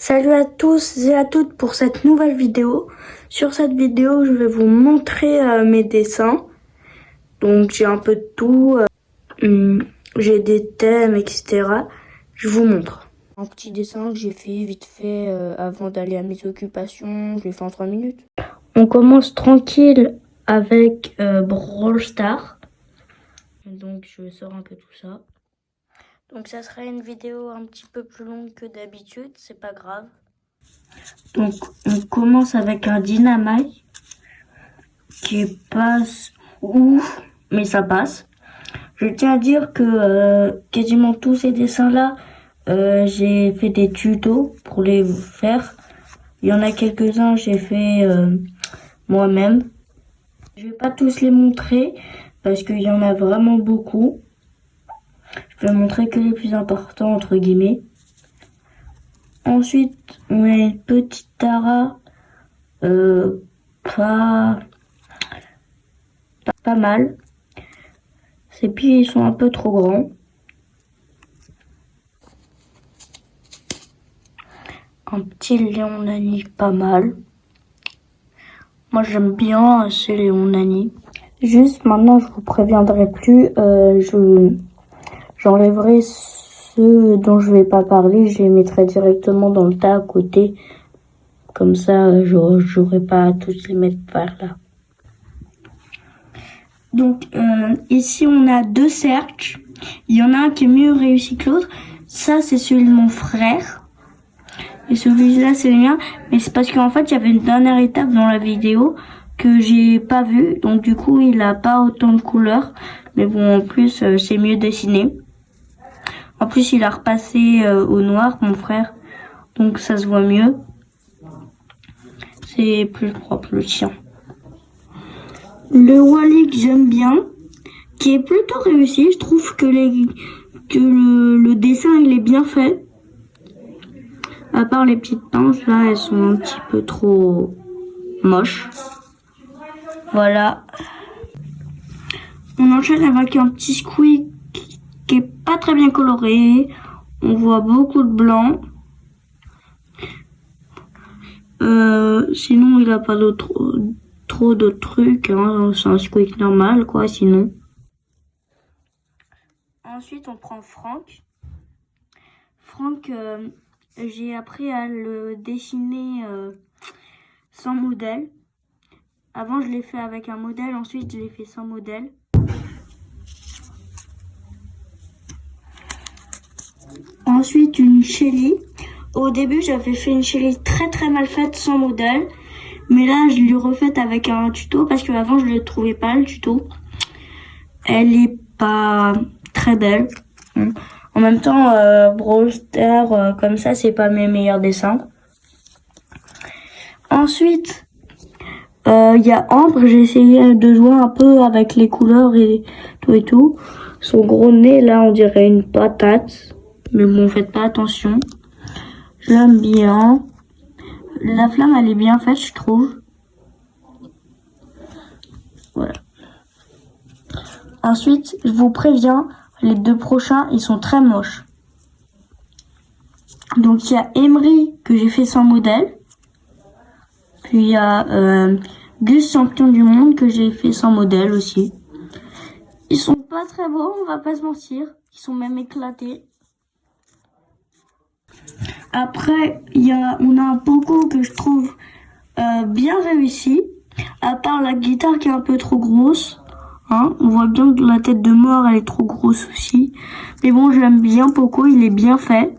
Salut à tous et à toutes pour cette nouvelle vidéo. Sur cette vidéo, je vais vous montrer mes dessins. Donc j'ai un peu de tout, j'ai des thèmes, etc. Je vous montre. Un petit dessin que j'ai fait vite fait avant d'aller à mes occupations, je l'ai fait en 3 minutes. On commence tranquille avec Brawl Stars. Donc je sors un peu tout ça. Donc ça sera une vidéo un petit peu plus longue que d'habitude, c'est pas grave. Donc on commence avec un dynamite qui passe ouf, mais ça passe. Je tiens à dire que quasiment tous ces dessins là, j'ai fait des tutos pour les faire. Il y en a quelques-uns j'ai fait moi-même. Je vais pas tous les montrer parce qu'il y en a vraiment beaucoup. Je vais montrer que les plus importants entre guillemets. Ensuite, on a une petite Tara, pas mal. Ses pieds sont un peu trop grands. Un petit Léon Nani, pas mal. Moi j'aime bien ces Léon Nani. Juste maintenant, je vous préviendrai plus. J'enlèverai ceux dont je vais pas parler. Je les mettrai directement dans le tas à côté. Comme ça, j'aurai pas à tous les mettre par là. Donc ici on a deux cercles. Il y en a un qui est mieux réussi que l'autre. Ça c'est celui de mon frère. Et celui-là c'est le mien. Mais c'est parce qu'en fait il y avait une dernière étape dans la vidéo que j'ai pas vue. Donc du coup il a pas autant de couleurs. Mais bon en plus c'est mieux dessiné. En plus il a repassé au noir mon frère. Donc ça se voit mieux. C'est plus propre le tien. Le Wally que j'aime bien, qui est plutôt réussi, je trouve que le dessin il est bien fait. À part les petites pinces là, elles sont un petit peu trop moches. Voilà. On enchaîne avec un petit Squeak qui est pas très bien coloré. On voit beaucoup de blanc. Sinon il a pas trop de trucs, hein. C'est un Squeak normal quoi sinon. Ensuite on prend Franck. Franck, j'ai appris à le dessiner sans modèle. Avant je l'ai fait avec un modèle, ensuite je l'ai fait sans modèle. Ensuite une Shelly. Au début j'avais fait une Shelly très mal faite sans modèle. Mais là je l'ai refaite avec un tuto parce que avant je ne le trouvais pas le tuto. Elle est pas très belle. En même temps Brawl Stars comme ça c'est pas mes meilleurs dessins. Ensuite il y a Ambre, j'ai essayé de jouer un peu avec les couleurs et tout. Son gros nez là on dirait une patate. Mais bon faites pas attention. Je l'aime bien. La flamme elle est bien faite je trouve. Voilà. Ensuite je vous préviens, les deux prochains ils sont très moches. Donc il y a Emery que j'ai fait sans modèle. Puis il y a Gus champion du monde que j'ai fait sans modèle aussi. Ils sont pas très beaux, on va pas se mentir. Ils sont même éclatés. Après, on a un Poco que je trouve bien réussi. À part la guitare qui est un peu trop grosse. Hein, on voit bien que la tête de mort elle est trop grosse aussi. Mais bon, je l'aime bien Poco, il est bien fait.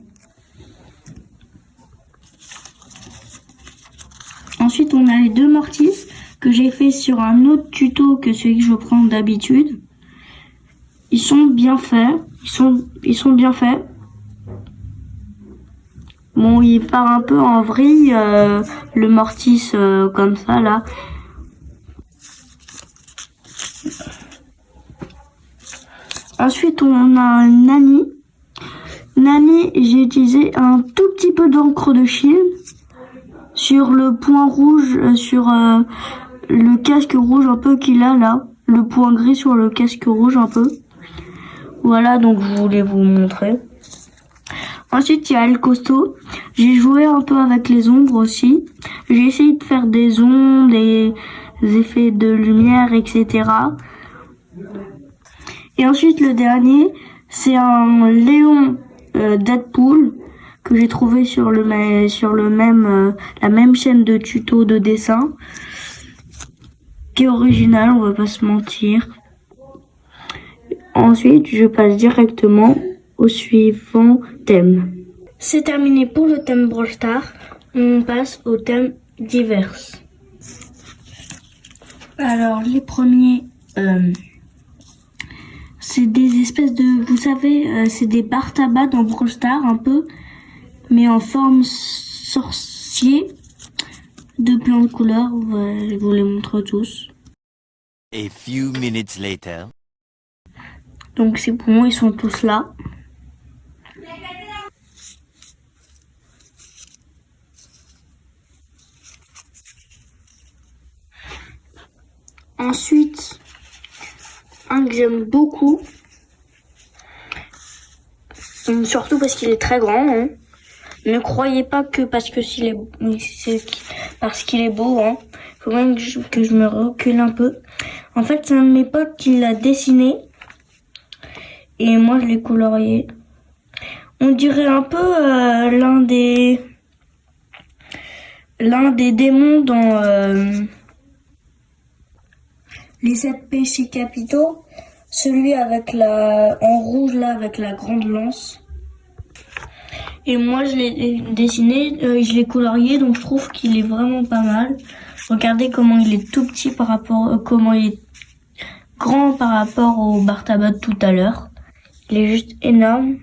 Ensuite, on a les deux Mortis que j'ai fait sur un autre tuto que celui que je prends d'habitude. Ils sont bien faits. Ils sont bien faits. Bon, il part un peu en vrille, le Mortis comme ça, là. Ensuite, on a Nani. Nani, j'ai utilisé un tout petit peu d'encre de Chine sur le point rouge, sur le casque rouge un peu qu'il a là. Le point gris sur le casque rouge un peu. Voilà, donc je voulais vous montrer. Ensuite, il y a El Costo. J'ai joué un peu avec les ombres aussi. J'ai essayé de faire des ondes, des effets de lumière, etc. Et ensuite, le dernier, c'est un Léon Deadpool que j'ai trouvé sur la même chaîne de tuto de dessin, qui est original, on va pas se mentir. Ensuite, je passe directement au suivant thème. C'est terminé pour le thème Brawl Stars. On passe au thème divers. Alors, les premiers, c'est des espèces de, vous savez, c'est des barres tabac dans Brawl Stars un peu, mais en forme sorcier, de plein de couleurs. Je vous les montre tous. A few minutes later. Donc c'est bon, ils sont tous là. Ensuite, un que j'aime beaucoup, surtout parce qu'il est très grand. Hein. Ne croyez pas que parce qu'il est beau. Hein. Faut même que je me recule un peu. En fait, c'est un de mes potes qui l'a dessiné. Et moi, je l'ai colorié. On dirait un peu l'un des démons dans les 7 péchés capitaux. Celui avec en rouge là, avec la grande lance. Et moi, je l'ai dessiné, je l'ai colorié, donc je trouve qu'il est vraiment pas mal. Regardez comment il est tout petit comment il est grand par rapport au bar tabac de tout à l'heure. Il est juste énorme.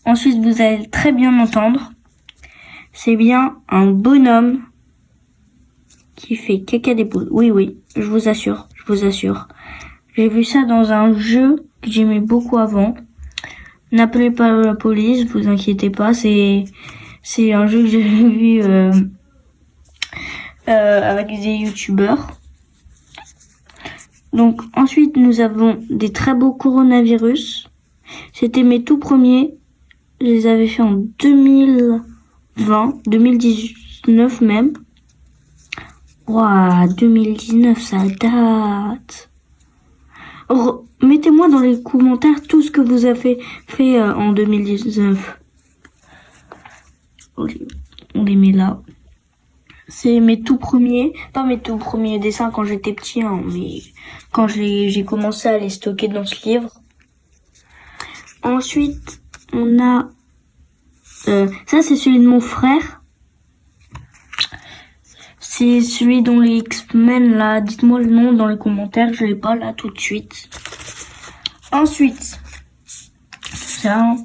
Ensuite, vous allez très bien entendre. C'est bien un bonhomme qui fait caca des poules. Oui, je vous assure. J'ai vu ça dans un jeu que j'aimais beaucoup avant. N'appelez pas la police, vous inquiétez pas. C'est un jeu que j'ai vu avec des youtubeurs. Donc ensuite nous avons des très beaux coronavirus. C'était mes tout premiers. Je les avais fait en 2020, 2019 même. Waouh, 2019 ça date. Mettez-moi dans les commentaires tout ce que vous avez fait en 2019. On les met là. C'est mes tout premiers, pas mes tout premiers dessins quand j'étais petit, hein, mais quand j'ai commencé à les stocker dans ce livre. Ensuite, on a... ça, c'est celui de mon frère. C'est celui dont les X-Men, là. Dites-moi le nom dans les commentaires, je l'ai pas là tout de suite. Ensuite, ça,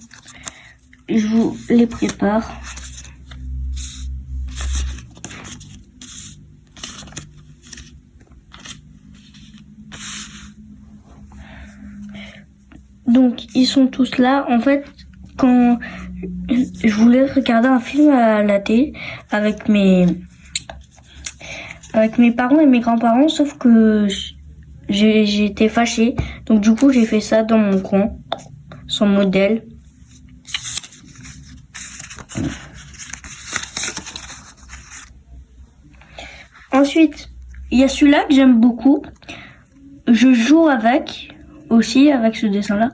je vous les prépare. Donc, ils sont tous là. En fait, quand je voulais regarder un film à la télé avec mes parents et mes grands-parents, sauf que j'ai été fâchée. Donc, du coup, j'ai fait ça dans mon coin, sans modèle. Ensuite, il y a celui-là que j'aime beaucoup. Je joue avec ce dessin-là.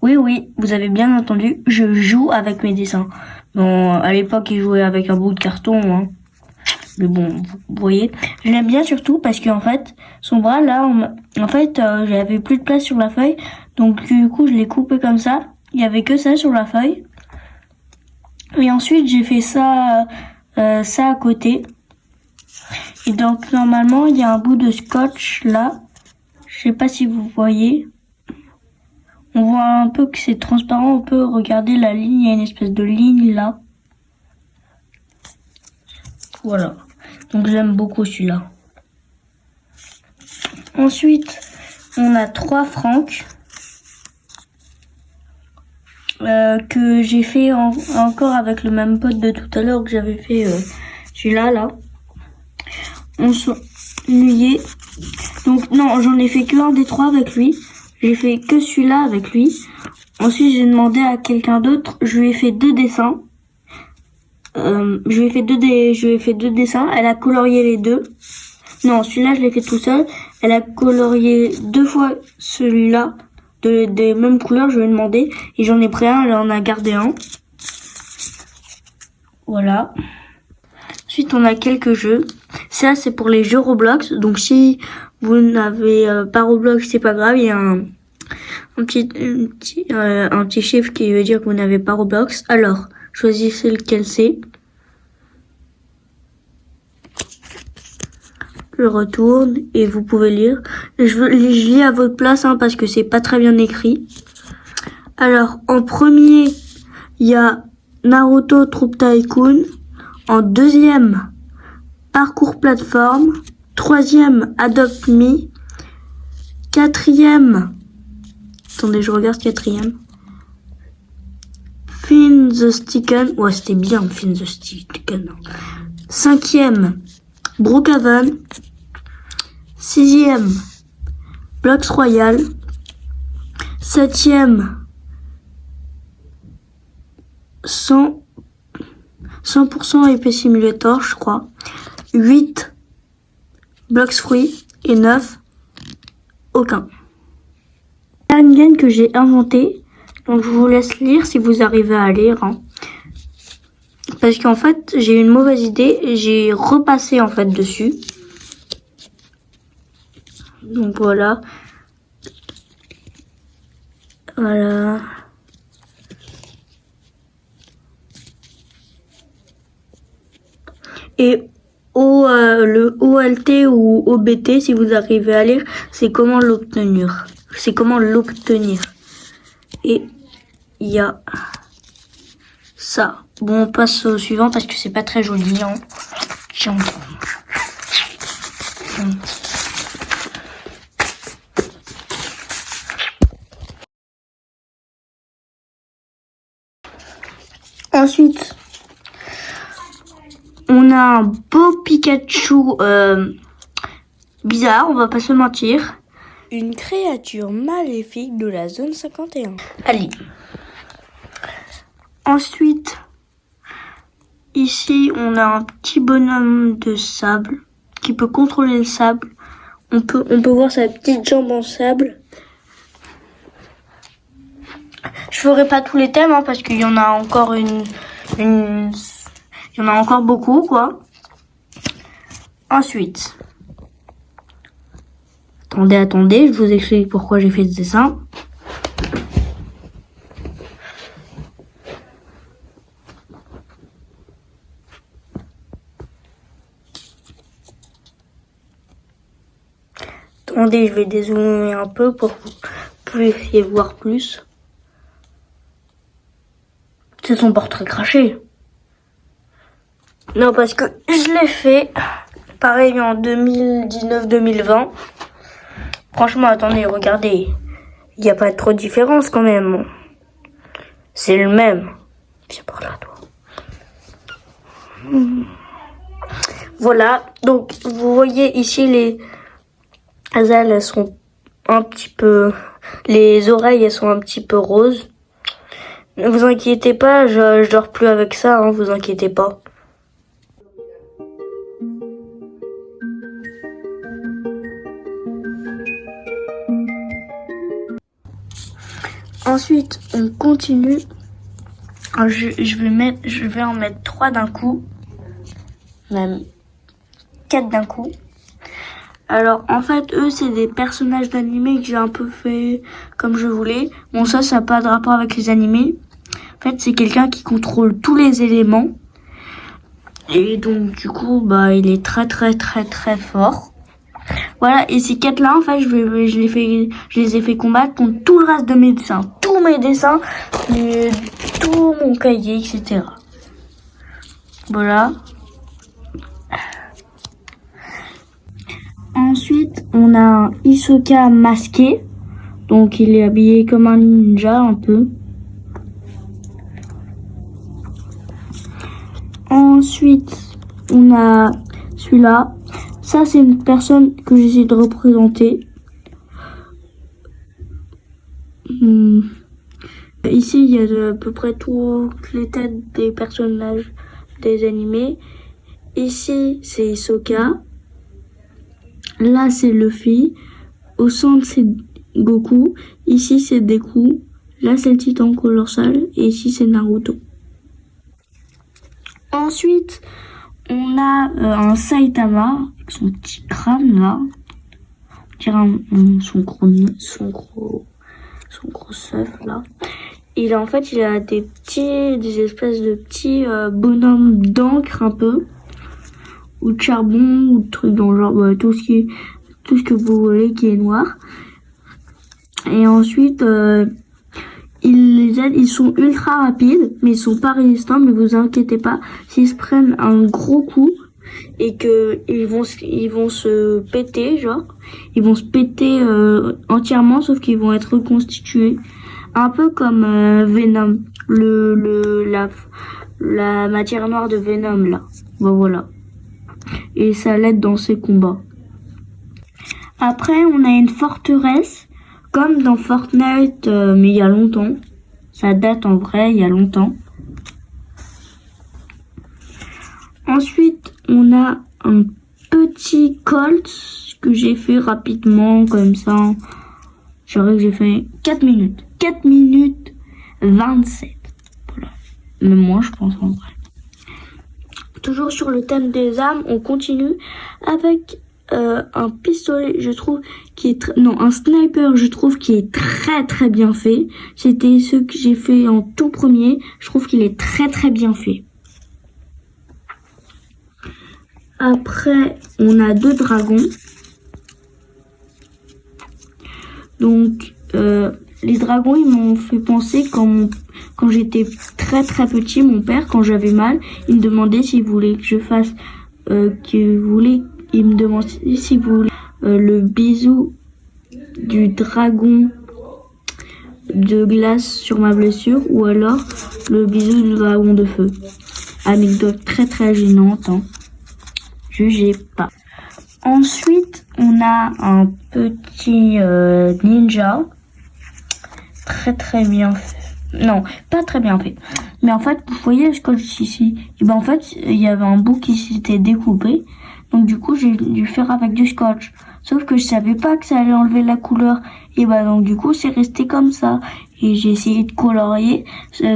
Oui, vous avez bien entendu, je joue avec mes dessins. Bon, à l'époque, il jouait avec un bout de carton, hein. Mais bon, vous voyez. Je l'aime bien surtout parce qu'en fait, son bras, là, j'avais plus de place sur la feuille. Donc, du coup, je l'ai coupé comme ça. Il y avait que ça sur la feuille. Et ensuite, j'ai fait ça à côté. Et donc, normalement, il y a un bout de scotch, là. Je sais pas si vous voyez. On voit un peu que c'est transparent. On peut regarder la ligne. Il y a une espèce de ligne là. Voilà. Donc j'aime beaucoup celui-là. Ensuite, on a 3 francs. Que j'ai fait encore avec le même pote de tout à l'heure que j'avais fait celui-là là. On s'ennuyait. Donc non, j'en ai fait que l'un des 3 avec lui. J'ai fait que celui-là avec lui. Ensuite, j'ai demandé à quelqu'un d'autre, je lui ai fait 2 dessins. Je lui ai fait deux dessins, elle a colorié les deux. Non, celui-là, je l'ai fait tout seul. Elle a colorié 2 fois celui-là, des mêmes couleurs, je lui ai demandé. Et j'en ai pris un, elle en a gardé un. Voilà. Ensuite, on a quelques jeux. Ça, c'est pour les jeux Roblox. Donc, si vous n'avez pas Roblox, c'est pas grave. Il y a un petit chiffre qui veut dire que vous n'avez pas Roblox. Alors, choisissez lequel c'est. Je retourne et vous pouvez lire. Je lis à votre place parce que c'est pas très bien écrit. Alors, en premier, il y a Naruto Troop Tycoon. En deuxième, Parcours Plateforme. Troisième, Adopt Me. Quatrième, attendez, je regarde quatrième. Fin the Sticken. Ouais, c'était bien, Fin the Sticken. Cinquième, Brookhaven. Sixième, Blox Royal. Septième, 100% épée simulator, je crois. 8, Blox Fruit. Et 9, aucun. C'est une game que j'ai inventée. Donc je vous laisse lire si vous arrivez à lire. Parce qu'en fait, j'ai eu une mauvaise idée et j'ai repassé en fait dessus. Donc voilà. Voilà. Et le OLT ou OBT, si vous arrivez à lire, c'est comment l'obtenir. Et il y a ça. Bon, on passe au suivant parce que c'est pas très joli. Ensuite, on a un beau Pikachu bizarre, on va pas se mentir. Une créature maléfique de la zone 51. Allez. Ensuite, ici, on a un petit bonhomme de sable qui peut contrôler le sable. On peut voir sa petite jambe en sable. Je ferai pas tous les thèmes parce qu'il y en a encore il y en a encore beaucoup, quoi. Ensuite, attendez, je vous explique pourquoi j'ai fait ce dessin. Attendez, je vais dézoomer un peu pour que vous puissiez voir plus. C'est son portrait craché. Non, parce que je l'ai fait, pareil, en 2019-2020. Franchement, attendez, regardez. Il n'y a pas trop de différence quand même. C'est le même. Viens par là, toi. Voilà, donc vous voyez ici les ailes, elles sont un petit peu... Les oreilles, elles sont un petit peu roses. Ne vous inquiétez pas, je dors plus avec ça, vous inquiétez pas. Ensuite, on continue. Je vais en mettre 3 d'un coup. Même 4 d'un coup. Alors, en fait, eux, c'est des personnages d'animé que j'ai un peu fait comme je voulais. Bon, ça n'a pas de rapport avec les animés. En fait, c'est quelqu'un qui contrôle tous les éléments. Et donc, du coup, il est très, très, très, très fort. Voilà, et ces 4-là, en fait, je les ai fait combattre contre tout le reste de mes dessins. Tous mes dessins, tout mon cahier, etc. Voilà. Ensuite, on a un Hisoka masqué. Donc, il est habillé comme un ninja, un peu. Ensuite, on a celui-là. Ça, c'est une personne que j'essaie de représenter. Ici, il y a à peu près toutes les têtes des personnages des animés. Ici, c'est Hisoka. Là, c'est Luffy. Au centre, c'est Goku. Ici, c'est Deku. Là, c'est le Titan colossal. Et ici, c'est Naruto. Ensuite, on a un Saitama avec son petit crâne là. On dirait son gros seuf là. Il a des espèces de petits bonhommes d'encre un peu, ou de charbon, ou de trucs dans le genre, tout ce que vous voulez qui est noir. Et ensuite, ils les aident, ils sont ultra rapides, mais ils sont pas résistants, mais vous inquiétez pas, s'ils se prennent un gros coup, et que ils vont se péter, ils vont se péter entièrement, sauf qu'ils vont être reconstitués. Un peu comme Venom, la matière noire de Venom là. Bon, voilà. Et ça l'aide dans ses combats. Après, on a une forteresse, comme dans Fortnite, mais il y a longtemps. Ça date en vrai, il y a longtemps. Ensuite, on a un petit Colt que j'ai fait rapidement, comme ça. Je dirais que j'ai fait 4 minutes. 4 minutes 27. Voilà. Même moi, je pense en vrai. Toujours sur le thème des armes, on continue avec un pistolet, je trouve, un sniper, je trouve, qui est très très bien fait. C'était ce que j'ai fait en tout premier. Je trouve qu'il est très très bien fait. Après, on a 2 dragons. Donc, les dragons, ils m'ont fait penser quand j'étais très très petit, mon père, quand j'avais mal, il me demandait s'il voulait que je fasse, il me demandait s'il voulait le bisou du dragon de glace sur ma blessure, ou alors le bisou du dragon de feu. Anecdote très très gênante, hein. Jugez pas. Ensuite, on a un petit ninja. Très très bien fait. Non, pas très bien fait. Mais en fait, vous voyez le scotch ici. Et ben en fait, il y avait un bout qui s'était découpé. Donc du coup, j'ai dû faire avec du scotch. Sauf que je savais pas que ça allait enlever la couleur. Et ben donc du coup, c'est resté comme ça. Et j'ai essayé de colorier.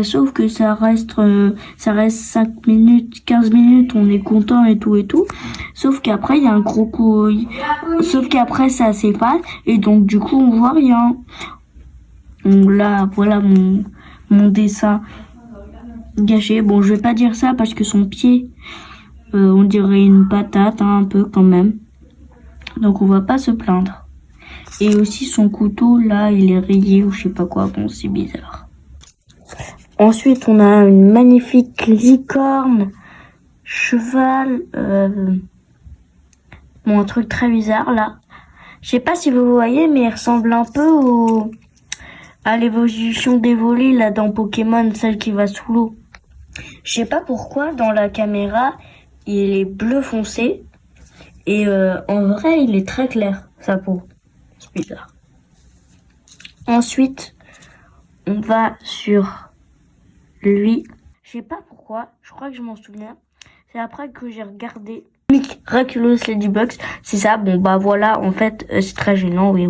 Sauf que ça reste 5 minutes, 15 minutes, on est content et tout et tout. Sauf qu'après, il y a un gros coup. Sauf qu'après, ça s'efface. Et donc du coup, on voit rien. Donc là, voilà mon dessin gâché. Bon, je vais pas dire ça parce que son pied, on dirait une patate, hein, un peu quand même. Donc on va pas se plaindre. Et aussi son couteau, là, il est rayé ou je sais pas quoi. Bon, c'est bizarre. Ensuite, on a une magnifique licorne, cheval, bon, un truc très bizarre, là. Je sais pas si vous voyez, mais il ressemble un peu à l'évolution d'Evoli, là, dans Pokémon, celle qui va sous l'eau. Je sais pas pourquoi, dans la caméra, il est bleu foncé. Et en vrai, il est très clair, sa peau. C'est bizarre. Ensuite, on va sur lui. Je sais pas pourquoi, je crois que je m'en souviens. C'est après que j'ai regardé Miraculous Ladybugs. C'est ça, bon bah voilà, en fait, c'est très gênant, oui.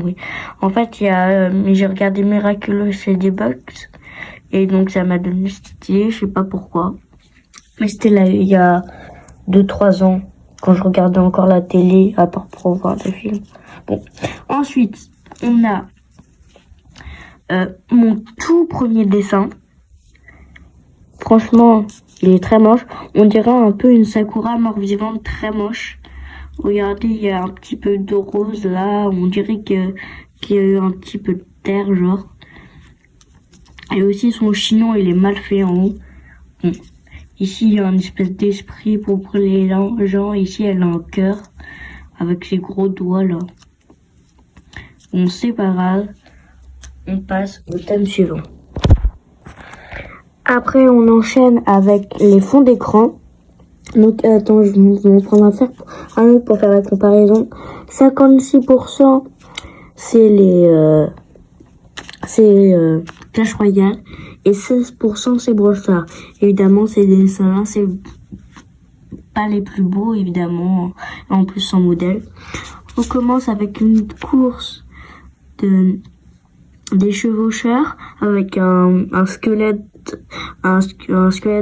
En fait, j'ai regardé Miraculous Ladybugs. Et donc ça m'a donné cette idée, je sais pas pourquoi. Mais c'était là, il y a 2-3 ans. Quand je regardais encore la télé, à part pour voir des films. Bon. Ensuite, on a mon tout premier dessin. Franchement, il est très moche. On dirait un peu une Sakura mort-vivante très moche. Regardez, il y a un petit peu de rose là. On dirait qu'il y a eu un petit peu de terre, genre. Et aussi, son chignon, il est mal fait en haut. Bon. Ici, il y a une espèce d'esprit pour les gens. Ici, elle a un cœur avec ses gros doigts, là. Bon, c'est pas grave. On passe au thème suivant. Après, on enchaîne avec les fonds d'écran. Donc, attends, je vais prendre un autre pour faire la comparaison. 56%, c'est Clash Royale. et 16% c'est Brawl Stars. Évidemment, ces dessins-là, c'est pas les plus beaux, évidemment, en plus sans modèle. On commence avec une course des chevaucheurs avec un squelette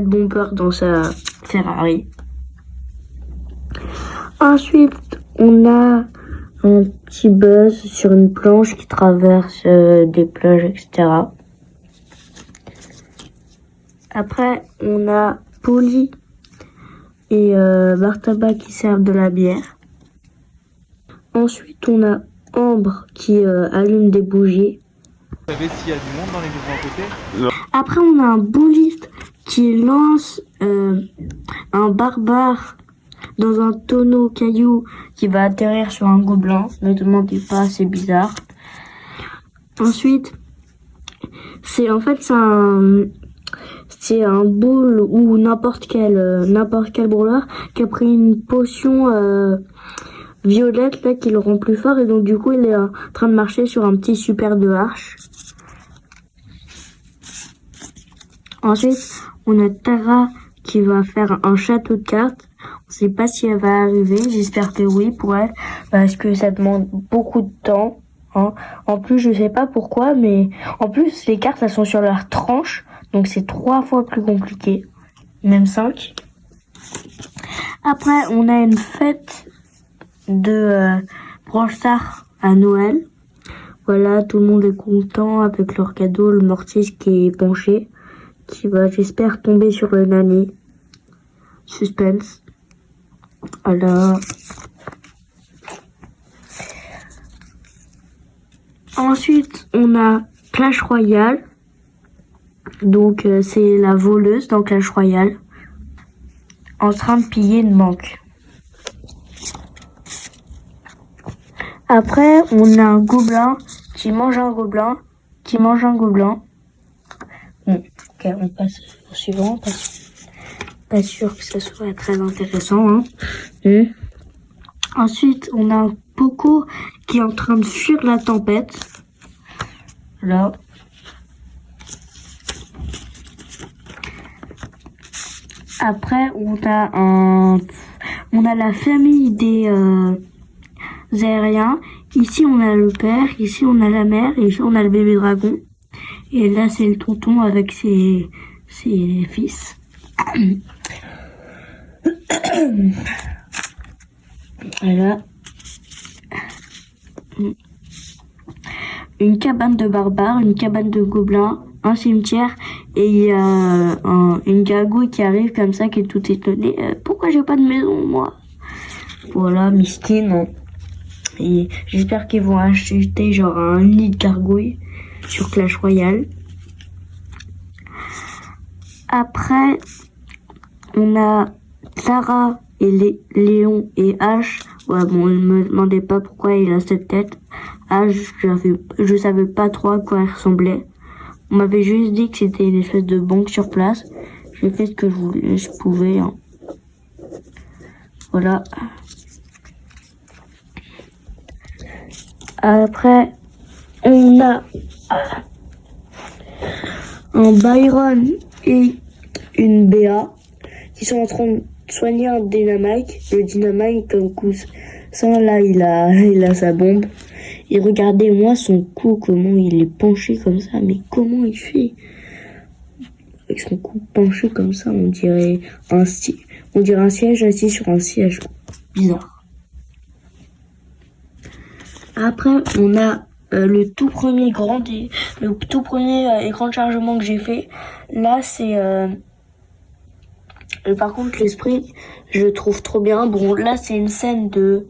bomber dans sa Ferrari. Ensuite, on a un petit Buzz sur une planche qui traverse des plages, etc. Après, on a Polly et Bartaba qui servent de la bière. Ensuite, on a Ambre qui allume des bougies. Vous savez s'il y a du monde dans les maisons à côté? Après, on a un bouliste qui lance un barbare dans un tonneau caillou qui va atterrir sur un gobelin. Ne demandez pas, c'est bizarre. Ensuite, c'est un bowl ou n'importe quel brawler qui a pris une potion violette là qui le rend plus fort et donc du coup il est en train de marcher sur un petit super de hache. Ensuite, on a Tara qui va faire un château de cartes. On sait pas si elle va arriver, j'espère que oui pour elle, parce que ça demande beaucoup de temps. Hein. En plus, je sais pas pourquoi, mais en plus, les cartes, elles sont sur leur tranche, donc c'est 3 fois plus compliqué, même 5. Après, on a une fête de Brawl Stars à Noël. Voilà, tout le monde est content avec leur cadeau, le Mortis qui est penché, qui va, j'espère, tomber sur le Nani. Suspense. Voilà. Ensuite, on a Clash Royale. Donc, c'est la voleuse dans Clash Royale. En train de piller une banque. Après, on a un gobelin qui mange un gobelin, qui mange un gobelin. Bon, ok, on passe au suivant. Pas sûr que ce soit très intéressant. Hein. Ensuite, on a un Poco qui est en train de fuir la tempête. Là. Après, on a la famille des aériens. Ici, on a le père. Ici, on a la mère. Et ici, on a le bébé dragon. Et là, c'est le tonton avec ses fils. Voilà. Une cabane de barbares, une cabane de gobelins, un cimetière et il y a une gargouille qui arrive comme ça qui est tout étonnée. Pourquoi j'ai pas de maison moi? Voilà, miskin. Hein. Et j'espère qu'ils vont acheter genre un nid de gargouille sur Clash Royale. Après, on a Clara et Léon et H. Ouais, bon, ne me demandez pas pourquoi il a cette tête. H, je savais pas trop à quoi il ressemblait. On m'avait juste dit que c'était une espèce de banque sur place. J'ai fait ce que je pouvais. Hein. Voilà. Après, on a un Byron et une Béa qui sont en train de soigner un dynamite. Le dynamite, comme cousin, là, il a sa bombe. Et regardez-moi son cou, comment il est penché comme ça. Mais comment il fait? Avec son cou penché comme ça, on dirait un siège assis sur un siège. Bizarre. Après, on a le tout premier écran de chargement que j'ai fait. Là, c'est... par contre, l'esprit, je le trouve trop bien. Bon, là, c'est une scène du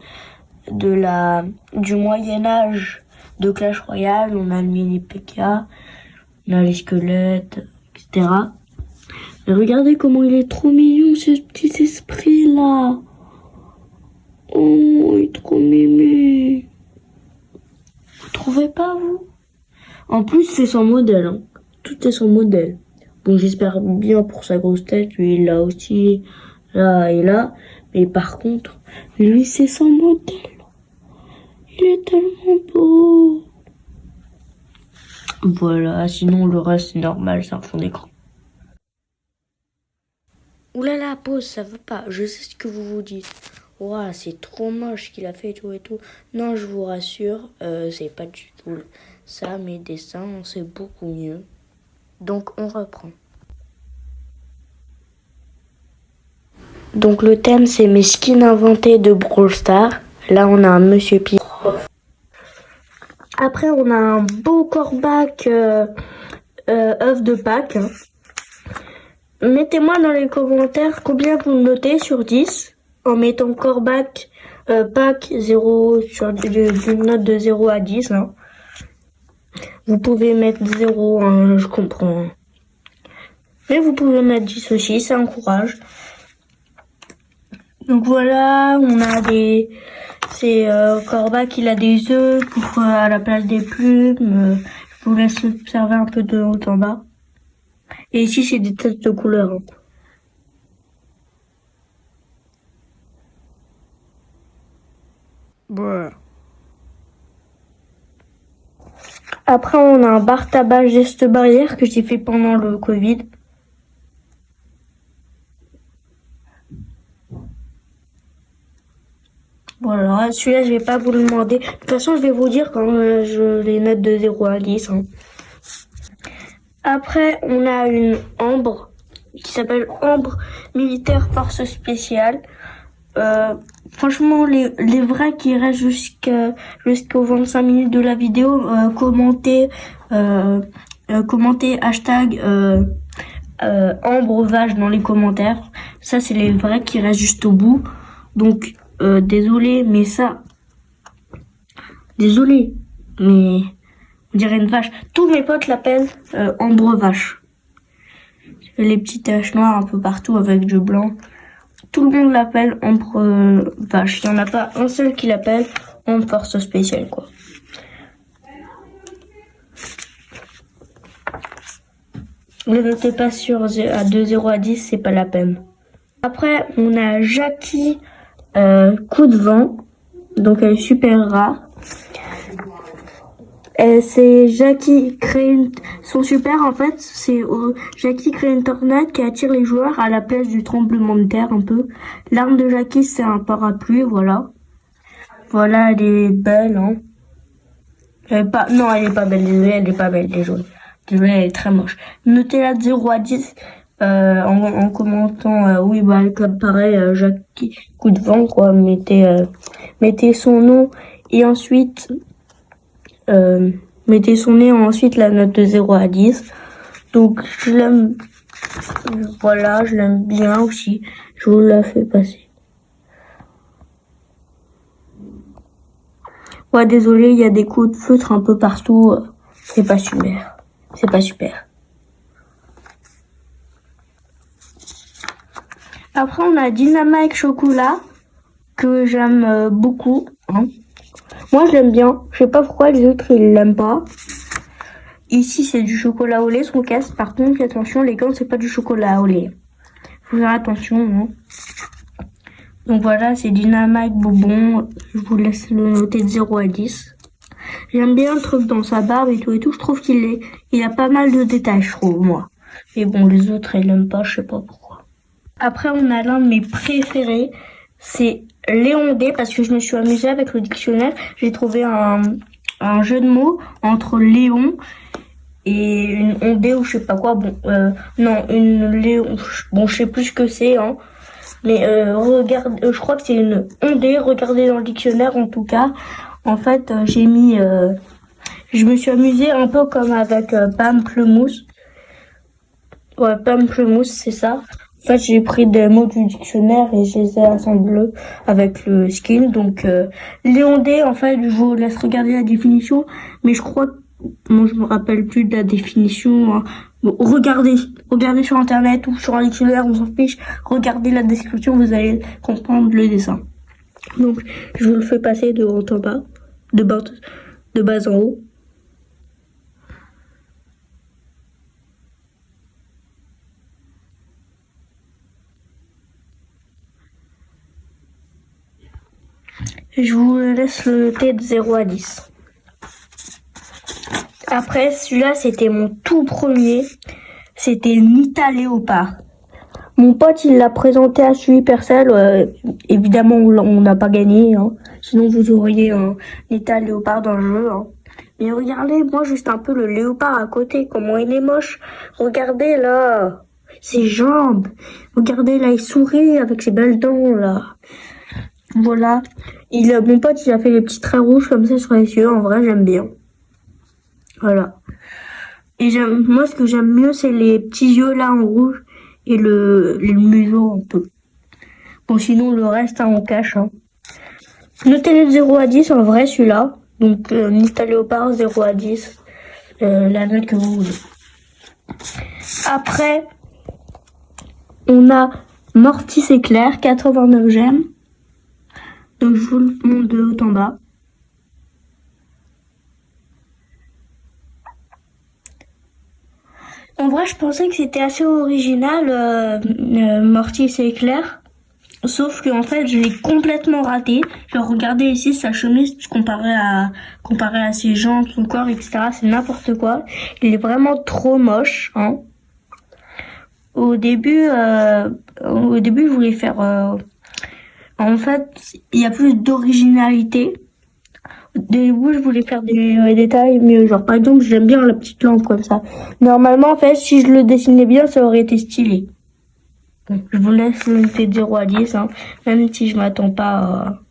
Moyen-Âge de Clash Royale. On a le mini PK, on a les squelettes, etc. Et regardez comment il est trop mignon, ce petit esprit-là. Oh, il est trop mimi. Vous trouvez pas, vous? En plus, c'est son modèle. Hein. Tout est son modèle. Bon, j'espère bien pour sa grosse tête. Lui, il l'a aussi, là et là. Mais par contre, lui, c'est son modèle. Il est tellement beau. Voilà, sinon le reste c'est normal, c'est un fond d'écran. Oulala, pause, ça va pas. Je sais ce que vous vous dites. Ouah, c'est trop moche qu'il a fait et tout. Non, je vous rassure, c'est pas du tout ça. Mes dessins, c'est beaucoup mieux. Donc on reprend. Donc le thème c'est mes skins inventés de Brawl Stars. Là on a un Monsieur Pi. Après on a un beau corbac œuf de Pâques. Mettez-moi dans les commentaires combien vous notez sur 10 en mettant corbac Pâques 0 sur d'une note de 0 à 10. Hein. Vous pouvez mettre 0, hein, je comprends. Mais vous pouvez mettre 10 aussi, ça encourage. Donc voilà, on a des... C'est Corbac, il a des œufs pour à la place des plumes. Je vous laisse observer un peu de haut en bas. Et ici, c'est des tests de couleurs. Hein. Voilà. Après, on a un bar tabac geste barrière que j'ai fait pendant le Covid. Voilà, celui-là, je vais pas vous le demander. De toute façon, je vais vous dire quand je les note de 0 à 10. Hein. Après, on a une ambre qui s'appelle Ambre Militaire Force Spéciale. Franchement, les vrais qui restent jusqu'aux 25 minutes de la vidéo, commentez hashtag Ambre Vache dans les commentaires. Ça, c'est les vrais qui restent juste au bout. Donc, désolé, mais ça... Désolé, mais... On dirait une vache. Tous mes potes l'appellent Ambre Vache. Les petites taches noires un peu partout avec du blanc. Tout le monde l'appelle Ambre Vache. Il n'y en a pas un seul qui l'appelle Ambre Force Spéciale, quoi. Ne notez pas de 0 à 10, c'est pas la peine. Après, on a Jackie Coup de vent. Donc elle est super rare. C'est Jackie son super en fait, c'est Jackie crée une tornade qui attire les joueurs à la place du tremblement de terre un peu. L'arme de Jackie c'est un parapluie, voilà. Voilà, elle est belle, hein. Non, elle est pas belle, désolé, elle est pas belle, désolé. Désolé, elle est très moche. Notez-la de 0 à 10 en commentant, oui, bah, comme pareil, Jackie Coup de vent, quoi. Mettez son nom et ensuite... mettez son nez, ensuite la note de 0 à 10. Donc je l'aime, voilà, je l'aime bien aussi. Je vous la fais passer. Ouais, désolé, il y a des coups de feutre un peu partout. C'est pas super. C'est pas super. Après, on a Dynamite Chocolat que j'aime beaucoup. Hein. Moi, je l'aime bien. Je sais pas pourquoi les autres, ils l'aiment pas. Ici, c'est du chocolat au lait, son casque. Par contre, attention, les gants, c'est pas du chocolat au lait. Faut faire attention. Hein. Donc voilà, c'est Dynamite Bonbon. Je vous laisse le noter de 0 à 10. J'aime bien le truc dans sa barbe et tout. Je trouve il a pas mal de détails, je trouve, moi. Mais bon, les autres, ils l'aiment pas, je sais pas pourquoi. Après, on a l'un de mes préférés. C'est Léon D, parce que je me suis amusée avec le dictionnaire. J'ai trouvé un jeu de mots entre Léon et une ondée ou je sais pas quoi. Bon, non, une Léon. Bon, je sais plus ce que c'est, hein. Mais regarde, je crois que c'est une ondée. Regardez dans le dictionnaire, en tout cas. En fait, j'ai mis... je me suis amusée un peu comme avec Pamplemousse. Ouais, Pamplemousse, c'est ça. En fait, j'ai pris des mots du dictionnaire et je les ai assemblés avec le skin. Donc, Léon D, en fait, je vous laisse regarder la définition. Mais je crois que... Moi, je me rappelle plus de la définition. Hein. Bon, regardez sur Internet ou sur un dictionnaire, on s'en fiche. Regardez la description, vous allez comprendre le dessin. Donc, je vous le fais passer de haut en bas, de bas en haut. Je vous laisse le noter de 0 à 10. Après, celui-là, c'était mon tout premier. C'était Nita Léopard. Mon pote, il l'a présenté à Supercell. Évidemment, on n'a pas gagné. Hein. Sinon, vous auriez un Nita Léopard dans le jeu. Hein. Mais regardez, moi, juste un peu le léopard à côté. Comment il est moche. Regardez, là. Ses jambes. Regardez, là, il sourit avec ses belles dents, là. Voilà. Mon pote, il a fait les petits traits rouges comme ça sur les yeux. En vrai, j'aime bien. Voilà. Et moi, ce que j'aime mieux, c'est les petits yeux là en rouge et le museau un peu. Bon, sinon, le reste, hein, on cache. Hein. Notez de 0 à 10, en vrai, celui-là. Donc, Nita Léopard, 0 à 10. La note que vous voulez. Après, on a Mortis Éclair, 89 gemmes. Donc, je vous le montre de haut en bas. En vrai, je pensais que c'était assez original, Mortis Éclair. Sauf que en fait, je l'ai complètement raté. Genre, regardez ici sa chemise comparé à ses jambes, son corps, etc. C'est n'importe quoi. Il est vraiment trop moche. Hein. Au début, je voulais faire. En fait, il y a plus d'originalité. Au début, je voulais faire des détails mieux. Genre, par exemple, j'aime bien la petite lampe comme ça. Normalement, en fait, si je le dessinais bien, ça aurait été stylé. Donc, je vous laisse le noter de 0 à 10, hein, même si je m'attends pas à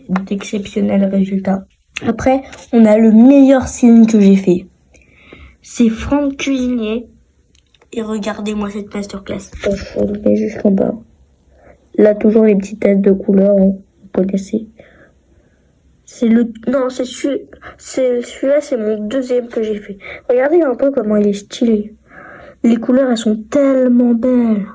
d'exceptionnels résultats. Après, on a le meilleur signe que j'ai fait. C'est Franck Cuisinier. Et regardez-moi cette masterclass. Je le mets juste en bas. Là, toujours les petites têtes de couleur, hein, vous connaissez. Celui-là, c'est mon deuxième que j'ai fait. Regardez un peu comment il est stylé. Les couleurs, elles sont tellement belles.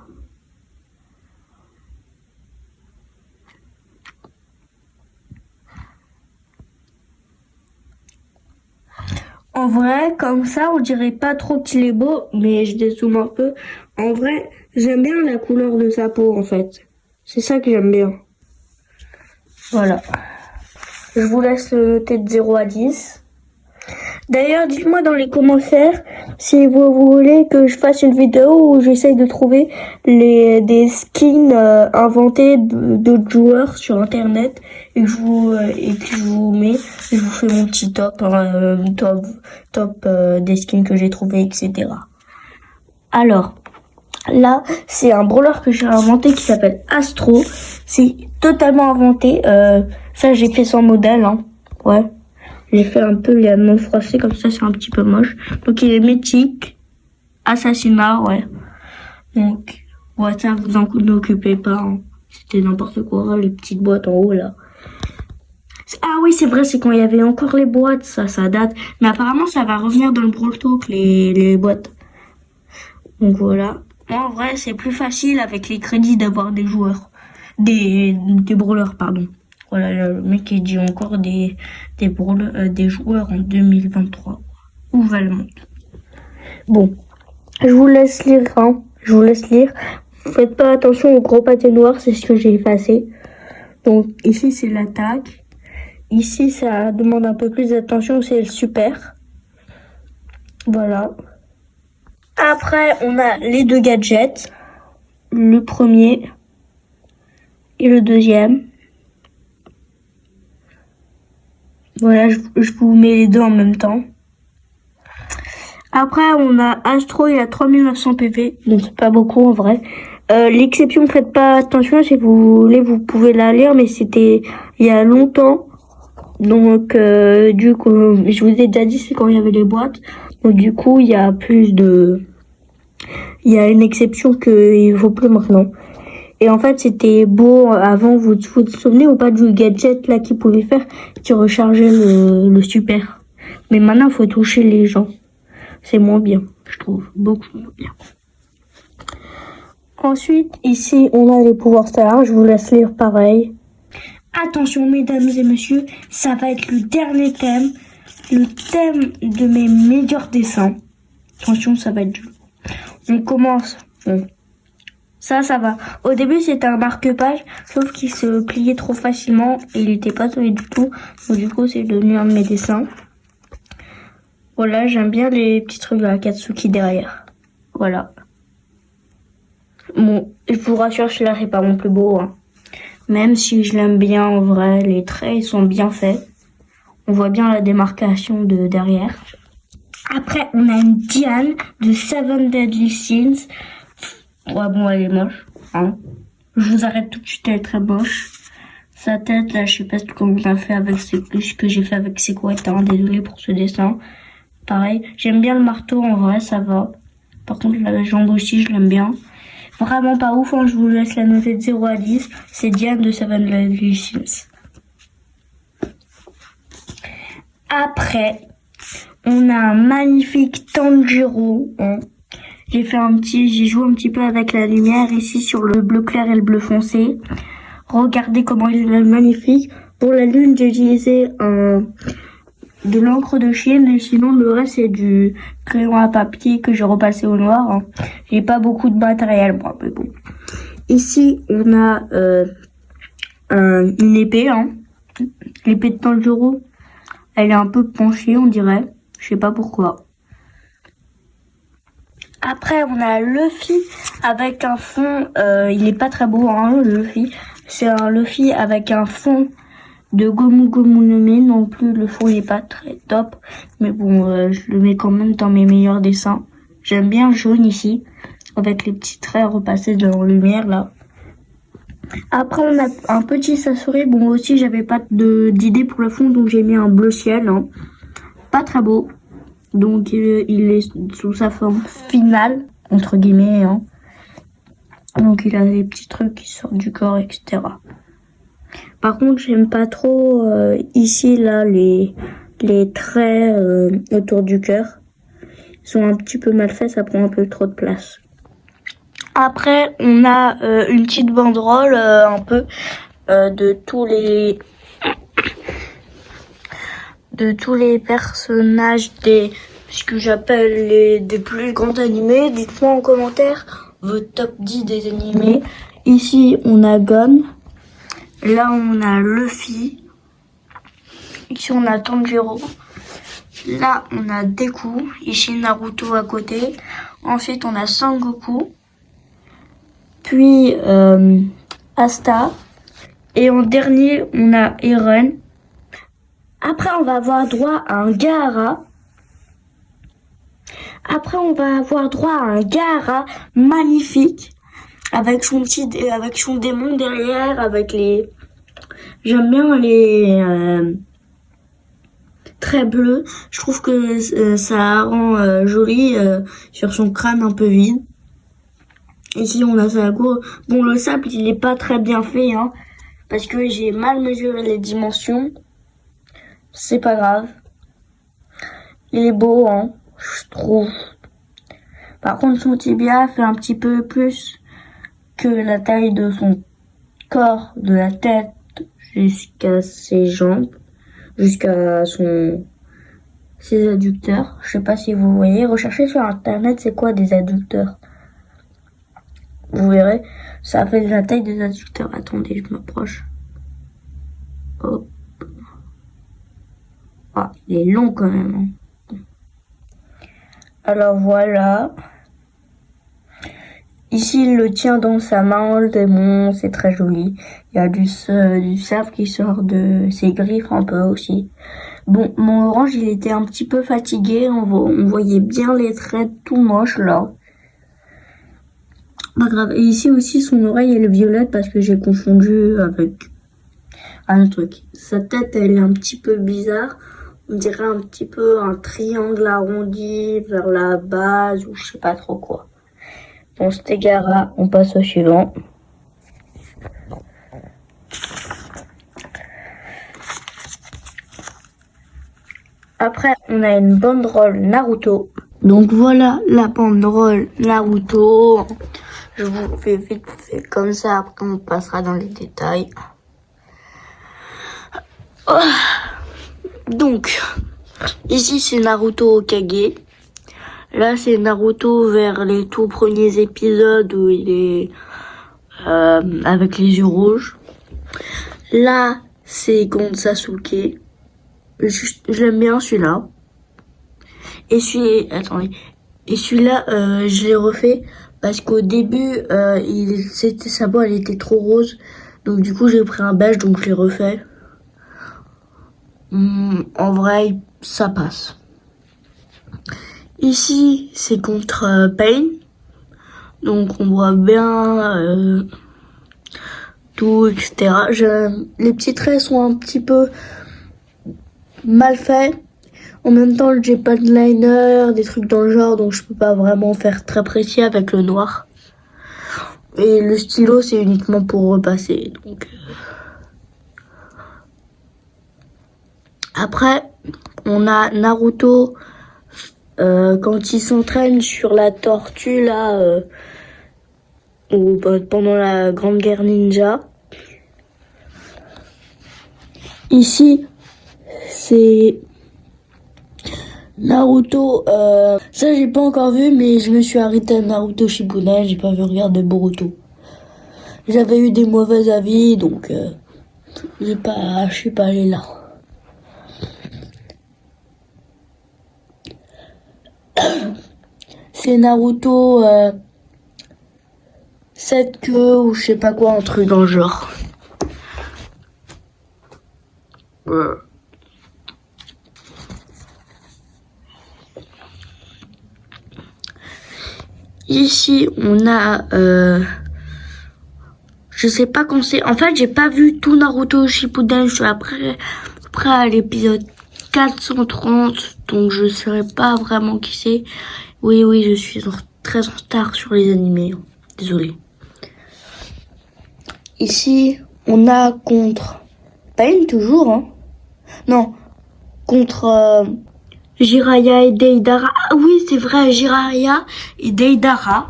En vrai, comme ça, on dirait pas trop qu'il est beau, mais je dézoome un peu. En vrai, j'aime bien la couleur de sa peau, en fait. C'est ça que j'aime bien. Voilà. Je vous laisse le noter de 0 à 10. D'ailleurs, dites-moi dans les commentaires si vous voulez que je fasse une vidéo où j'essaye de trouver des skins inventés d'autres joueurs sur internet et que je vous fais mon petit top, des skins que j'ai trouvés, etc. Alors, là, c'est un brawler que j'ai inventé qui s'appelle Astro. C'est totalement inventé. Ça, j'ai fait sans modèle, hein. Ouais. J'ai fait un peu les mains froissées, comme ça, c'est un petit peu moche. Donc, il est mythique. Assassinat, ouais. Donc, ouais, ça, vous en occupez pas, hein. C'était n'importe quoi, les petites boîtes en haut, là. Ah oui, c'est vrai, c'est quand il y avait encore les boîtes, ça date. Mais apparemment, ça va revenir dans le Brawl Talk, les boîtes. Donc, voilà. Moi, en vrai, c'est plus facile avec les crédits d'avoir des joueurs. Des brawlers, pardon. Voilà, le mec qui dit encore des joueurs en 2023. Où va le monde? Bon, je vous laisse lire, hein. Je vous laisse lire. Faites pas attention au gros pâté noir, c'est ce que j'ai effacé. Donc, ici, c'est l'attaque. Ici, ça demande un peu plus d'attention, c'est le super. Voilà. Après, on a les deux gadgets. Le premier et le deuxième. Voilà, je vous mets les deux en même temps. Après, on a Astro, il a 3900 PV, donc c'est pas beaucoup en vrai. L'exception, faites pas attention, si vous voulez, vous pouvez la lire, mais c'était il y a longtemps. Donc, du coup, je vous ai déjà dit, c'est quand il y avait les boîtes. Donc, du coup, il y a une exception qu'il faut plus maintenant. Et en fait, c'était beau avant, vous vous souvenez ou pas du gadget là qu'il pouvait faire, qui rechargeait le super. Mais maintenant, il faut toucher les gens. C'est moins bien, je trouve. Beaucoup moins bien. Ensuite, ici, on a les pouvoirs stellaires. Je vous laisse lire pareil. Attention, mesdames et messieurs, ça va être le dernier thème. Le thème de mes meilleurs dessins. Attention, ça va être dur. On commence. Bon. Ça va. Au début, c'était un marque-page, sauf qu'il se pliait trop facilement et il était pas solide du tout. Donc, du coup, c'est devenu un de mes dessins. Voilà, j'aime bien les petits trucs de Akatsuki derrière. Voilà. Bon, je vous rassure, celui-là, c'est pas mon plus beau, hein. Même si je l'aime bien en vrai, les traits, ils sont bien faits. On voit bien la démarcation de derrière. Après, on a une Diane de Seven Deadly Sins. Ouais, bon, elle est moche, hein. Je vous arrête tout de suite, elle est très moche. Sa tête, là, je sais pas comment on a fait avec ce que j'ai fait avec ses couettes, hein. Désolé pour ce dessin. Pareil, j'aime bien le marteau, en vrai, ça va. Par contre, la jambe aussi, je l'aime bien. Vraiment pas ouf, hein, je vous laisse la noter de 0 à 10. C'est Diane de Seven Deadly Sins. Après, on a un magnifique Tanjiro. Hein. J'ai joué un petit peu avec la lumière ici sur le bleu clair et le bleu foncé. Regardez comment il est magnifique. Pour la lune, j'ai utilisé de l'encre de Chine, et sinon le reste c'est du crayon à papier que j'ai repassé au noir. Hein. J'ai pas beaucoup de matériel, moi, mais bon. Ici, on a une épée, hein. L'épée de Tanjiro. Elle est un peu penchée, on dirait. Je sais pas pourquoi. Après, on a Luffy avec un fond. Il est pas très beau, hein, Luffy. C'est un Luffy avec un fond de Gomu Gomu no Mi. Non plus, le fond il est pas très top. Mais bon, je le mets quand même dans mes meilleurs dessins. J'aime bien le jaune ici, avec les petits traits repassés dans la lumière, là. Après, on a un petit Sasori. Bon, aussi, j'avais pas d'idée pour le fond, donc j'ai mis un bleu ciel. Hein. Pas très beau. Donc, il est sous sa forme finale, entre guillemets. Hein. Donc, il a des petits trucs qui sortent du corps, etc. Par contre, j'aime pas trop ici, là, les traits autour du cœur. Ils sont un petit peu mal faits, ça prend un peu trop de place. Après, on a une petite banderole un peu de tous les personnages ce que j'appelle des plus grands animés. Dites-moi en commentaire vos top 10 des animés. Ici, on a Gon. Là, on a Luffy. Ici, on a Tanjiro. Là, on a Deku. Ici, Naruto à côté. Ensuite, on a Sangoku. Puis Asta. Et en dernier, on a Eren. Après, on va avoir droit à un Gaara. Après, on va avoir droit à un Gaara magnifique. Avec son démon derrière, avec j'aime bien les traits bleus. Je trouve que ça rend joli sur son crâne un peu vide. Ici, on a sa cour. Bon, le sable, il est pas très bien fait, hein, parce que j'ai mal mesuré les dimensions. C'est pas grave. Il est beau, hein, je trouve. Par contre, son tibia fait un petit peu plus que la taille de son corps, de la tête jusqu'à ses jambes, jusqu'à ses adducteurs. Je sais pas si vous voyez. Recherchez sur internet c'est quoi des adducteurs. Vous verrez, ça fait la taille des adducteurs. Attendez, je m'approche. Hop. Ah, il est long quand même. Hein. Alors voilà. Ici, il le tient dans sa main, le démon, c'est très joli. Il y a du sable qui sort de ses griffes un peu aussi. Bon, mon orange, il était un petit peu fatigué. On voyait bien les traits tout moches là. Pas grave. Et ici aussi, son oreille, elle est violette parce que j'ai confondu avec un autre truc. Sa tête, elle est un petit peu bizarre. On dirait un petit peu un triangle arrondi vers la base ou je sais pas trop quoi. Bon, c'était Gaara, on passe au suivant. Après, on a une banderole Naruto. Donc voilà la banderole Naruto. Je vous fais vite fait comme ça, après on passera dans les détails. Donc, ici c'est Naruto Hokage. Là, c'est Naruto vers les tout premiers épisodes où il est avec les yeux rouges. Là, c'est Gon Sasuke. Je l'aime bien celui-là. Attendez. Et celui-là, je l'ai refait parce qu'au début, sa peau, elle était trop rose. Donc du coup, j'ai pris un beige, donc je l'ai refait. En vrai, ça passe. Ici, c'est contre Pain. Donc on voit bien tout, etc. Les petits traits sont un petit peu mal faits. En même temps, j'ai pas de liner, des trucs dans le genre, donc je peux pas vraiment faire très précis avec le noir. Et le stylo, c'est uniquement pour repasser. Donc après, on a Naruto quand il s'entraîne sur la tortue là, pendant la Grande Guerre Ninja. Ici, c'est Naruto. Ça, j'ai pas encore vu, mais je me suis arrêté à Naruto Shippuden. J'ai pas vu regarder Boruto. J'avais eu des mauvais avis, donc je suis pas allé là. C'est Naruto 7 queues ou je sais pas quoi, un truc dans le genre. Ici, on a... je sais pas quand c'est... En fait, j'ai pas vu tout Naruto Shippuden. Je suis après à l'épisode 430. Donc, je saurais pas vraiment qui c'est. Oui, je suis très en retard sur les animés. Désolé. Ici, on a contre... Pain, toujours, hein. Non, contre... Jiraiya et Deidara. Ah oui, c'est vrai, Jiraiya et Deidara.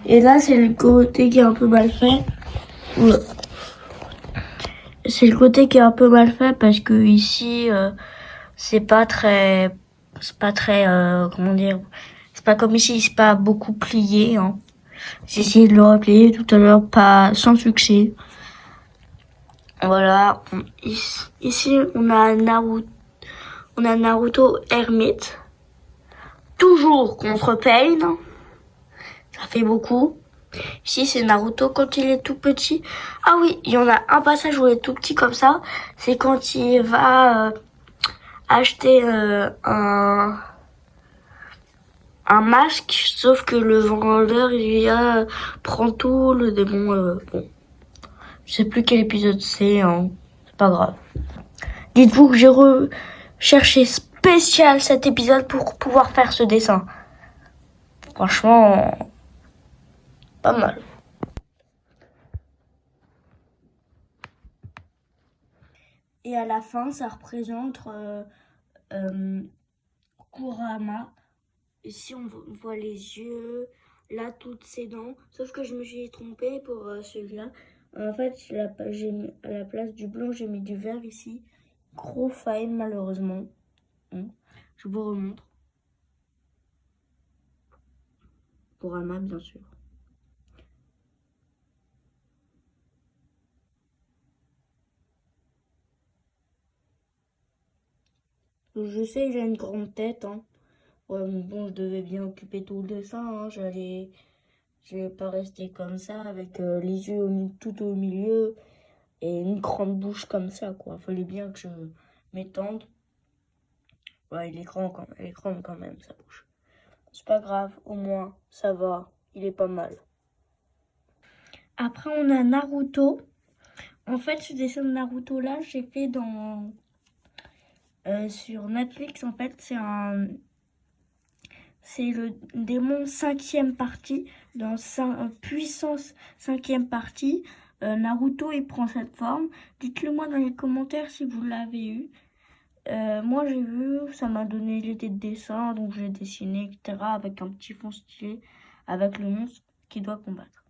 Et là, c'est le côté qui est un peu mal fait. C'est le côté qui est un peu mal fait parce que ici, c'est pas très, comment dire, c'est pas comme ici, c'est pas beaucoup plié. Hein. J'ai essayé de le replier tout à l'heure, pas sans succès. Voilà. Ici, on a Naruto Hermite. Toujours contre Pain. Ça fait beaucoup. Ici, c'est Naruto quand il est tout petit. Ah oui, il y en a un passage où il est tout petit comme ça. C'est quand il va acheter un masque. Sauf que le vendeur, il lui a prend tout le démon. Bon, je sais plus quel épisode c'est. Hein. C'est pas grave. Dites-vous que j'ai recherché spécial cet épisode pour pouvoir faire ce dessin. Franchement, pas mal. Et à la fin, ça représente Kurama. Ici, on voit les yeux, là, toutes ses dents. Sauf que je me suis trompée pour celui-là. En fait, à la place du blanc, j'ai mis du vert ici. Gros faille, malheureusement. Je vous remontre. Kurama, bien sûr. Je sais, j'ai une grande tête. Hein. Ouais, mais bon, je devais bien occuper tout le dessin. Hein. Je vais pas rester comme ça avec les yeux tout au milieu et une grande bouche comme ça, quoi. Fallait bien que je m'étende. Ouais, il est grande quand même, sa bouche. C'est pas grave, au moins, ça va. Il est pas mal. Après, on a Naruto. En fait, ce dessin de Naruto-là, j'ai fait sur Netflix. En fait, c'est le démon 5e partie. Dans puissance 5e partie, Naruto, il prend cette forme. Dites-le moi dans les commentaires si vous l'avez eu. Moi j'ai vu, ça m'a donné l'idée de dessin, donc j'ai dessiné, etc. avec un petit fond stylé, avec le monstre qui doit combattre.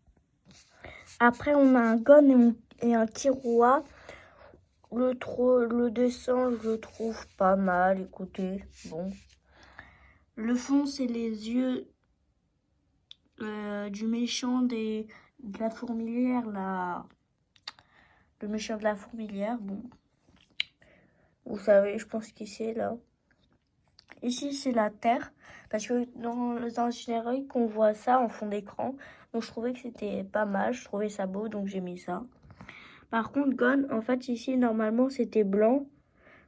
Après on a un Gon et un Killua. Le dessin je le trouve pas mal, écoutez, bon. Le fond c'est les yeux du méchant de la fourmilière, là. Le méchant de la fourmilière, bon. Vous savez, je pense qui c'est là. Ici, c'est la terre. Parce que dans un générique, on voit ça en fond d'écran. Donc, je trouvais que c'était pas mal. Je trouvais ça beau, donc j'ai mis ça. Par contre, Gon, en fait, ici, normalement, c'était blanc.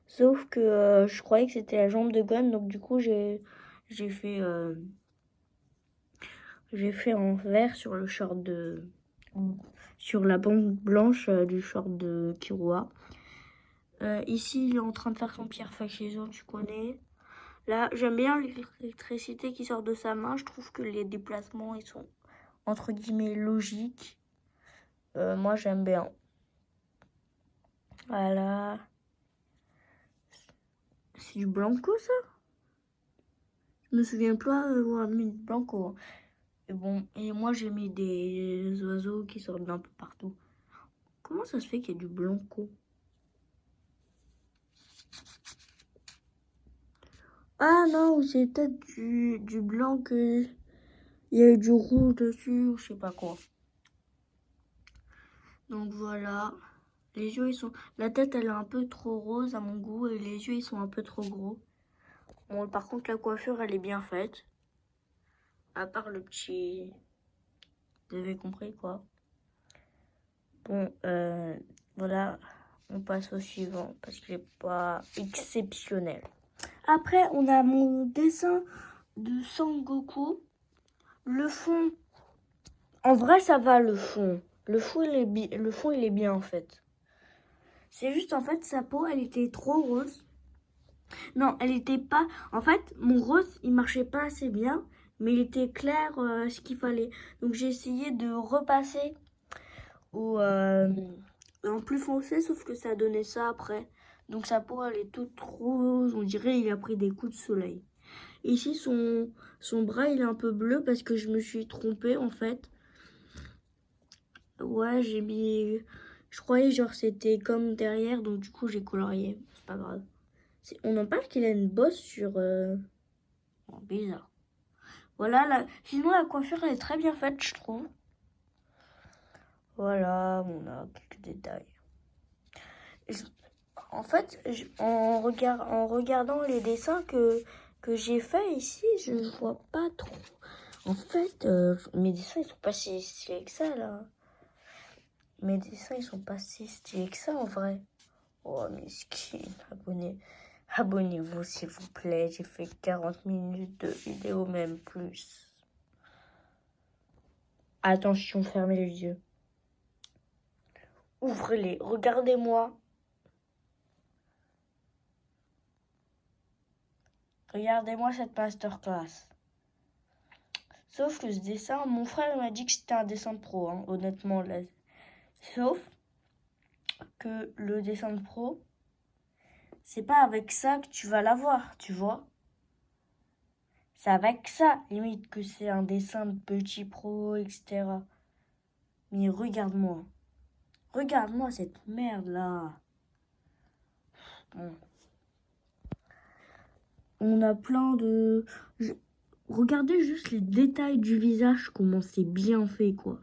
Sauf que je croyais que c'était la jambe de Gon. Donc, du coup, j'ai fait en vert sur le short de... sur la bande blanche du short de Killua. Ici, il est en train de faire son pierre feuille ciseaux, tu connais. Là, j'aime bien l'électricité qui sort de sa main. Je trouve que les déplacements, ils sont, entre guillemets, logiques. Moi, j'aime bien. Voilà. C'est du Blanco, ça? Je me souviens plus avoir mis du Blanco. Et bon, et moi, j'ai mis des oiseaux qui sortent d'un peu partout. Comment ça se fait qu'il y a du Blanco? Ah non, c'est peut-être du blanc que... Il y a eu du rouge dessus, ou je sais pas quoi. Donc voilà. Les yeux, ils sont... La tête, elle est un peu trop rose à mon goût, et les yeux, ils sont un peu trop gros. Bon, par contre, la coiffure, elle est bien faite. À part le petit... Vous avez compris, quoi. Bon, voilà. On passe au suivant, parce qu'il n'est pas exceptionnel. Après, on a mon dessin de Sangoku. Le fond, en vrai, ça va, le fond. Le fond, il est bien, en fait. C'est juste, en fait, sa peau, elle était trop rose. Non, elle était pas... En fait, mon rose, il marchait pas assez bien, mais il était clair ce qu'il fallait. Donc, j'ai essayé de repasser en plus foncé, sauf que ça donnait ça après. Donc, sa peau, elle est toute rose. On dirait il a pris des coups de soleil. Ici, son bras, il est un peu bleu parce que je me suis trompée, en fait. Ouais, j'ai mis... Je croyais genre c'était comme derrière, donc du coup j'ai colorié. C'est pas grave. On en parle qu'il a une bosse sur... Oh, bizarre. Voilà, sinon la coiffure elle est très bien faite, je trouve. Voilà, on a quelques détails. En fait, en regardant les dessins que j'ai fait ici, je vois pas trop. En fait, mes dessins ils sont pas si stylés que ça là. Mes dessins ils sont pas si stylés que ça en vrai. Oh, mesquine, abonnez-vous s'il vous plaît. J'ai fait 40 minutes de vidéo, même plus. Attention, fermez les yeux. Ouvrez-les, regardez-moi. Regardez-moi cette masterclass. Sauf que ce dessin, mon frère m'a dit que c'était un dessin de pro, hein, honnêtement. Là. Sauf que le dessin de pro, c'est pas avec ça que tu vas l'avoir, tu vois. C'est avec ça, limite, que c'est un dessin de petit pro, etc. Mais regarde-moi. Regarde-moi cette merde-là. Bon. On a plein de... Regardez juste les détails du visage, comment c'est bien fait, quoi.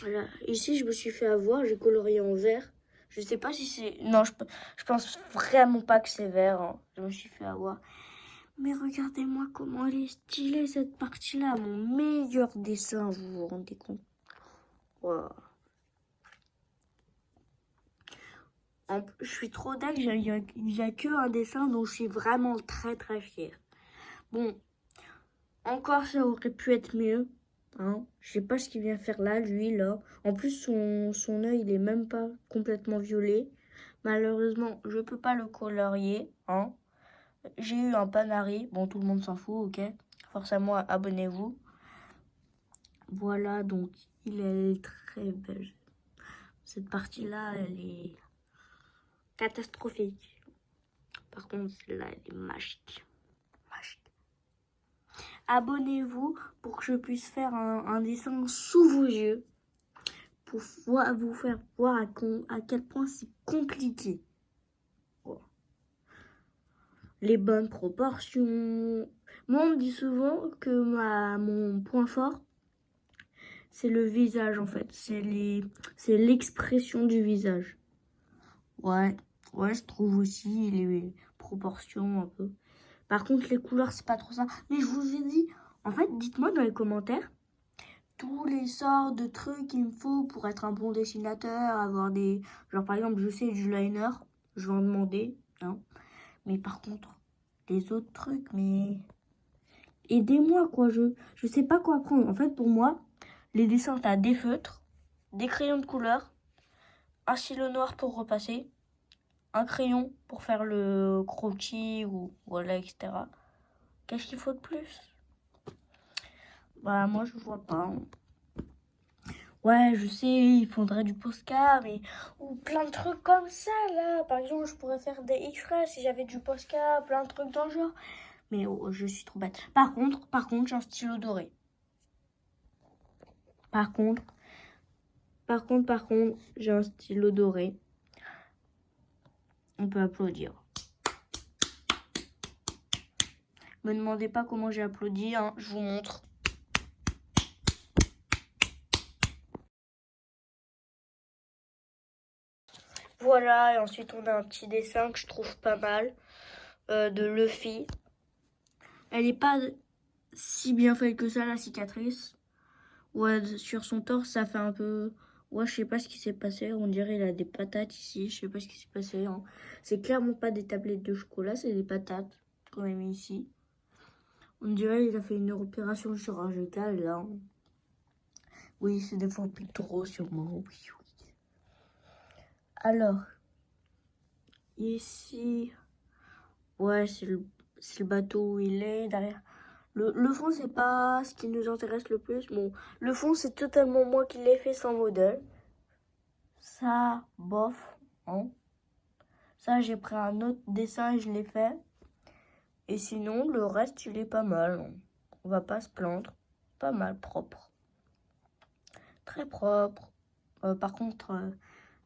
Voilà. Ici, je me suis fait avoir, j'ai colorié en vert. Je sais pas si c'est... Non, je pense vraiment pas que c'est vert. Hein. Je me suis fait avoir. Mais regardez-moi comment elle est stylée, cette partie-là. Mon meilleur dessin, vous vous rendez compte? Wow. Je suis trop dingue, il n'y a qu'un dessin dont je suis vraiment très très fière. Bon, encore ça aurait pu être mieux. Hein. Je sais pas ce qu'il vient faire là, lui, là. En plus, son œil, il est même pas complètement violet. Malheureusement, je peux pas le colorier. Hein. J'ai eu un panari. Bon, tout le monde s'en fout, ok? Forcément, abonnez-vous. Voilà, donc, il est très belle. Cette partie-là, elle est catastrophique. Par contre, celle-là, elle est magique. Magique. Abonnez-vous pour que je puisse faire un dessin sous vos yeux. Pour vous faire voir à quel point c'est compliqué. Oh. Les bonnes proportions. Moi, on me dit souvent que mon point fort, c'est le visage, en fait. C'est l'expression du visage. Ouais, je trouve aussi les proportions un peu. Par contre, les couleurs, c'est pas trop ça. Mais je vous ai dit, en fait, dites-moi dans les commentaires tous les sorts de trucs qu'il me faut pour être un bon dessinateur, avoir des... Genre, par exemple, je sais du liner, je vais en demander, hein. Mais par contre, les autres trucs, mais... Aidez-moi, quoi, je sais pas quoi prendre. En fait, pour moi, les dessins, t'as des feutres, des crayons de couleur, un stylo noir pour repasser, un crayon pour faire le croquis ou voilà, etc. Qu'est-ce qu'il faut de plus? Bah, moi, je vois pas. Ouais, je sais, il faudrait du Posca, mais... Ou plein de trucs comme ça, là. Par exemple, je pourrais faire des X-Ray si j'avais du Posca, plein de trucs dans le genre. Mais oh, je suis trop bête. Par contre, j'ai un stylo doré. Par contre, j'ai un stylo doré. On peut applaudir. Me demandez pas comment j'ai applaudi, hein, je vous montre. Voilà, et ensuite on a un petit dessin que je trouve pas mal, de Luffy. Elle est pas si bien faite que ça, la cicatrice. Ouais, sur son torse, ça fait un peu... Ouais, je sais pas ce qui s'est passé. On dirait il a des patates ici. Je sais pas ce qui s'est passé. Hein. C'est clairement pas des tablettes de chocolat, c'est des patates qu'on a mis ici. On dirait il a fait une opération chirurgicale là. Oui, c'est des fois plus trop sûrement. Oui. Alors, ici, ouais, c'est le bateau où il est derrière. Le fond, c'est pas ce qui nous intéresse le plus. Bon, le fond, c'est totalement moi qui l'ai fait sans modèle. Ça, bof, hein. Ça, j'ai pris un autre dessin et je l'ai fait. Et sinon, le reste, il est pas mal. Hein. On va pas se plaindre. Pas mal, propre. Très propre. Par contre,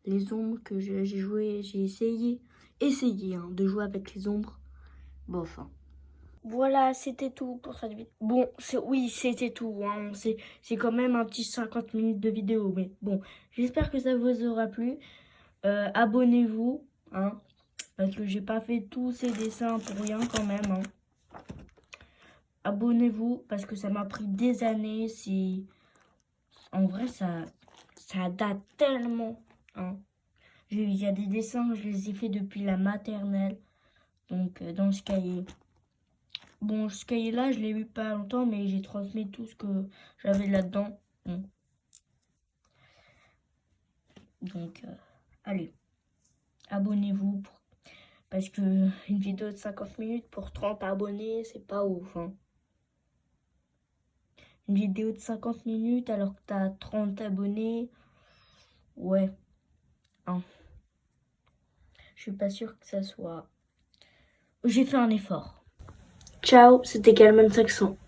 les ombres que j'ai joué, j'ai essayé hein, de jouer avec les ombres. Bof, hein. Voilà, c'était tout pour cette vidéo. Bon, oui, c'était tout. Hein. C'est quand même un petit 50 minutes de vidéo. Mais bon, j'espère que ça vous aura plu. Abonnez-vous, hein, parce que j'ai pas fait tous ces dessins pour rien quand même. Hein. Abonnez-vous, parce que ça m'a pris des années. En vrai, ça date tellement. Hein. Il y a des dessins, je les ai fait depuis la maternelle. Donc, dans ce cahier. Bon, ce cahier-là, je l'ai eu pas longtemps, mais j'ai transmis tout ce que j'avais là-dedans. Donc, allez, abonnez-vous. Parce que une vidéo de 50 minutes pour 30 abonnés, c'est pas ouf. Hein. Une vidéo de 50 minutes alors que t'as 30 abonnés, ouais. Hein. Je suis pas sûre que ça soit... J'ai fait un effort. Ciao, c'était Calman 500.